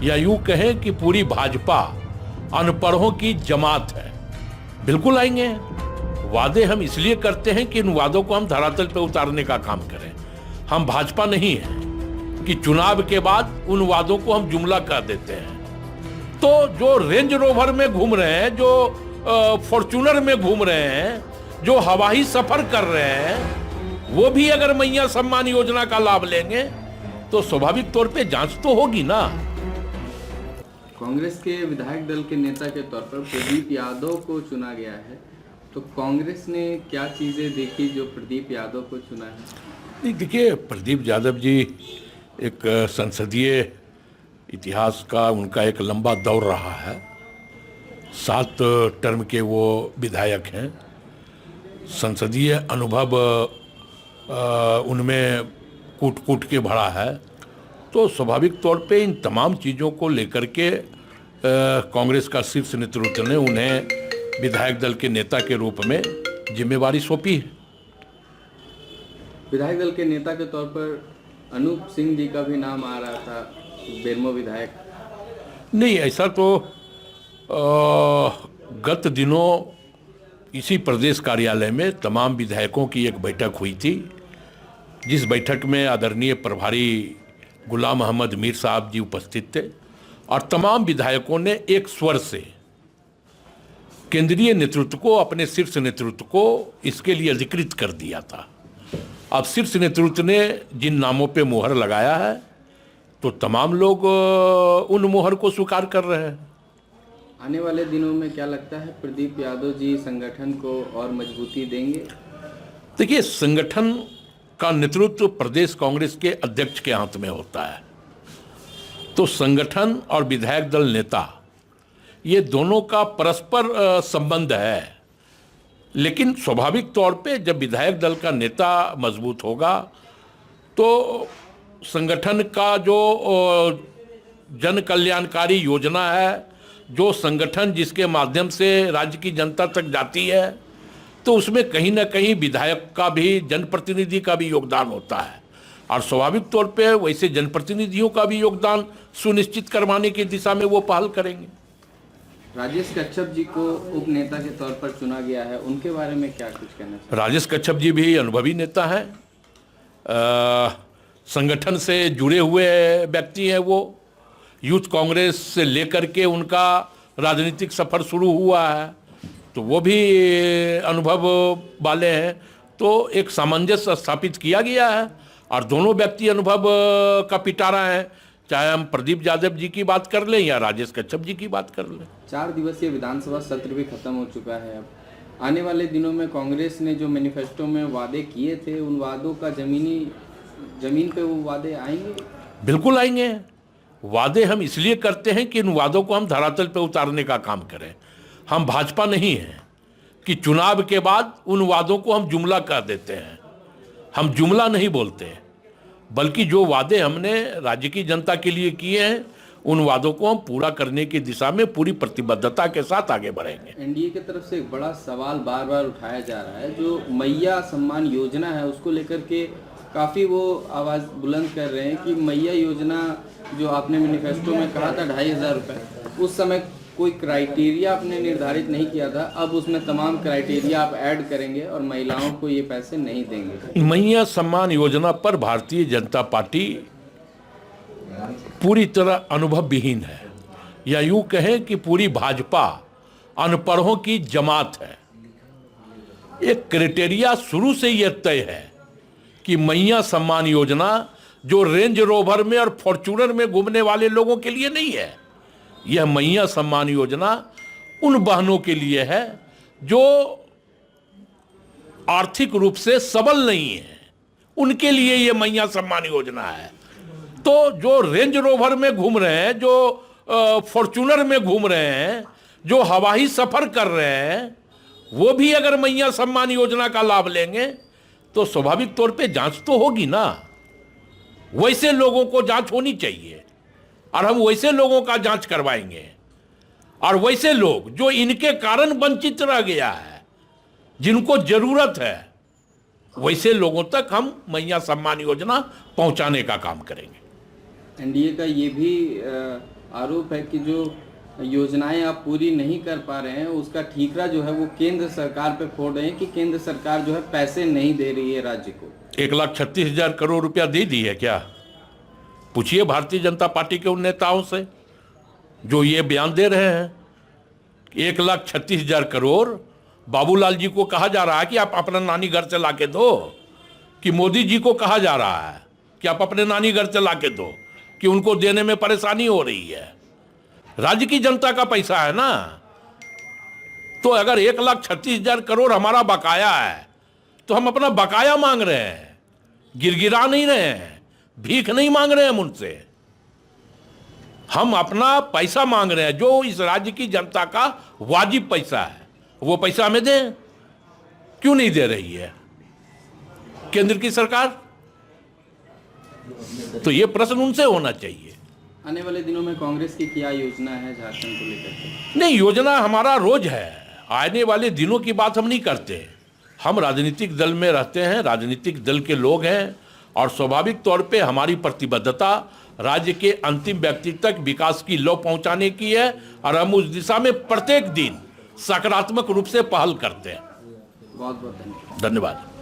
या यूं कहें कि पूरी भाजपा अनपढ़ों की जमात है। बिल्कुल आएंगे। वादे हम इसलिए करते हैं कि इन वादों को हम धरातल पे उतारने का काम करें। हम भाजपा नहीं है कि चुनाव के बाद उन वादों को हम जुमला कर देते हैं। तो जो रेंज रोवर में घूम रहे हैं, जो फॉर्च्यूनर में घूम रहे हैं, जो हवाई सफर कर रहे हैं, वो भी अगर मैया सम्मान योजना का लाभ लेंगे तो स्वाभाविक तौर पे जांच तो होगी ना। कांग्रेस के विधायक दल के नेता के तौर पर प्रदीप यादव को चुना गया है, तो कांग्रेस ने क्या चीजें देखी जो प्रदीप यादव को चुना है? देखिए, प्रदीप यादव जी एक संसदीय इतिहास का उनका एक लंबा दौर रहा है। 7 टर्म के वो विधायक हैं। संसदीय अनुभव उनमें कूट कूट के भरा है। तो स्वाभाविक तौर पे इन तमाम चीज़ों को लेकर के कांग्रेस का शीर्ष नेतृत्व ने उन्हें विधायक दल के नेता के रूप में जिम्मेवारी सौंपी है। विधायक दल के नेता के तौर पर अनूप सिंह जी का भी नाम आ रहा था, बेरमो विधायक। नहीं, ऐसा तो गत दिनों इसी प्रदेश कार्यालय में तमाम विधायकों की एक बैठक हुई थी, जिस बैठक में आदरणीय प्रभारी गुलाम अहमद मीर साहब जी उपस्थित थे और तमाम विधायकों ने एक स्वर से केंद्रीय नेतृत्व को, अपने शीर्ष नेतृत्व को इसके लिए अधिकृत कर दिया था। अब शीर्ष नेतृत्व ने जिन नामों पे मुहर लगाया है तो तमाम लोग उन मुहर को स्वीकार कर रहे हैं। आने वाले दिनों में क्या लगता है प्रदीप यादव जी संगठन को और मजबूती देंगे? देखिए, संगठन का नेतृत्व प्रदेश कांग्रेस के अध्यक्ष के हाथ में होता है। तो संगठन और विधायक दल नेता, ये दोनों का परस्पर संबंध है। लेकिन स्वाभाविक तौर पे जब विधायक दल का नेता मजबूत होगा तो संगठन का जो जन कल्याणकारी योजना है, जो संगठन जिसके माध्यम से राज्य की जनता तक जाती है, तो उसमें कहीं ना कहीं विधायक का भी, जनप्रतिनिधि का भी योगदान होता है। और स्वाभाविक तौर पे वैसे जनप्रतिनिधियों का भी योगदान सुनिश्चित करवाने की दिशा में वो पहल करेंगे। राजेश कच्छप जी को उप नेता के तौर पर चुना गया है, उनके बारे में क्या कुछ कहना चाहिए? राजेश कच्छप जी भी अनुभवी नेता हैं, संगठन से जुड़े हुए व्यक्ति हैं। वो यूथ कांग्रेस से लेकर के उनका राजनीतिक सफर शुरू हुआ है, तो वो भी अनुभव वाले हैं। तो एक सामंजस्य स्थापित किया गया है और दोनों व्यक्ति अनुभव का पिटारा है, चाहे हम प्रदीप यादव जी की बात कर लें या राजेश कच्छप जी की बात कर लें। 4 दिवसीय विधानसभा सत्र भी खत्म हो चुका है। अब आने वाले दिनों में कांग्रेस ने जो मैनिफेस्टो में वादे किए थे, उन वादों का जमीन पे वो वादे आएंगे? बिल्कुल आएंगे। वादे हम इसलिए करते हैं कि इन वादों को हम धरातल पे उतारने का काम करें। हम भाजपा नहीं है कि चुनाव के बाद उन वादों को हम जुमला कर देते हैं। हम जुमला नहीं बोलते, बल्कि जो वादे हमने राज्य की जनता के लिए किए हैं, उन वादों को हम पूरा करने की दिशा में पूरी प्रतिबद्धता के साथ आगे बढ़ेंगे। एनडीए की तरफ से एक बड़ा सवाल बार बार उठाया जा रहा है, जो मैया सम्मान योजना है उसको लेकर के काफ़ी वो आवाज़ बुलंद कर रहे हैं कि मैया योजना जो आपने मैनिफेस्टो में कहा था 2,500 रुपये, उस समय कोई क्राइटेरिया आपने निर्धारित नहीं किया था, अब उसमें तमाम क्राइटेरिया आप ऐड करेंगे और महिलाओं को ये पैसे नहीं देंगे। मैया सम्मान योजना पर भारतीय जनता पार्टी पूरी तरह अनुभव विहीन है, या यूं कहें कि पूरी भाजपा अनपढ़ों की जमात है। एक क्राइटेरिया शुरू से यह तय है कि मैया सम्मान योजना जो रेंज रोवर में और फॉर्च्यूनर में घूमने वाले लोगों के लिए नहीं है। यह मैया सम्मान योजना उन बहनों के लिए है जो आर्थिक रूप से सबल नहीं है, उनके लिए यह मैया सम्मान योजना है। तो जो रेंज रोवर में घूम रहे हैं, जो फॉर्च्यूनर में घूम रहे हैं, जो हवाई सफर कर रहे हैं, वो भी अगर मैया सम्मान योजना का लाभ लेंगे तो स्वाभाविक तौर पे जांच तो होगी ना। वैसे लोगों को जांच होनी चाहिए और हम वैसे लोगों का जांच करवाएंगे। और वैसे लोग जो इनके कारण वंचित रह गया है, जिनको जरूरत है, वैसे लोगों तक हम मैया सम्मान योजना पहुंचाने का काम करेंगे। एनडीए का ये भी आरोप है कि जो योजनाएं आप पूरी नहीं कर पा रहे हैं उसका ठीकरा जो है वो केंद्र सरकार पे फोड़ रहे हैं कि केंद्र सरकार जो है पैसे नहीं दे रही है राज्य को। 1,36,000 करोड़ रुपया दे दी है क्या? पूछिए भारतीय जनता पार्टी के उन नेताओं से जो ये बयान दे रहे हैं। 1,36,000 करोड़ बाबूलाल जी को कहा जा रहा है कि आप अपना नानी घर से ला के दो, कि मोदी जी को कहा जा रहा है कि आप अपने नानी घर से ला के दो, कि उनको देने में परेशानी हो रही है। राज्य की जनता का पैसा है ना। तो अगर 1,36,000 करोड़ हमारा बकाया है तो हम अपना बकाया मांग रहे हैं, गिरगिरा नहीं रहे हैं, भीख नहीं मांग रहे हैं उनसे। हम अपना पैसा मांग रहे हैं जो इस राज्य की जनता का वाजिब पैसा है, वो पैसा हमें दें। क्यों नहीं दे रही है केंद्र की सरकार? तो ये प्रश्न उनसे होना चाहिए। आने वाले दिनों में कांग्रेस की क्या योजना है झारखंड को लेकर के? नहीं, योजना हमारा रोज है। आने वाले दिनों की बात हम नहीं करते। हम राजनीतिक दल में रहते हैं, राजनीतिक दल के लोग हैं, और स्वाभाविक तौर पे हमारी प्रतिबद्धता राज्य के अंतिम व्यक्ति तक विकास की लौ पहुंचाने की है, और हम उस दिशा में प्रत्येक दिन सकारात्मक रूप से पहल करते हैं। बहुत बहुत धन्यवाद। धन्यवाद।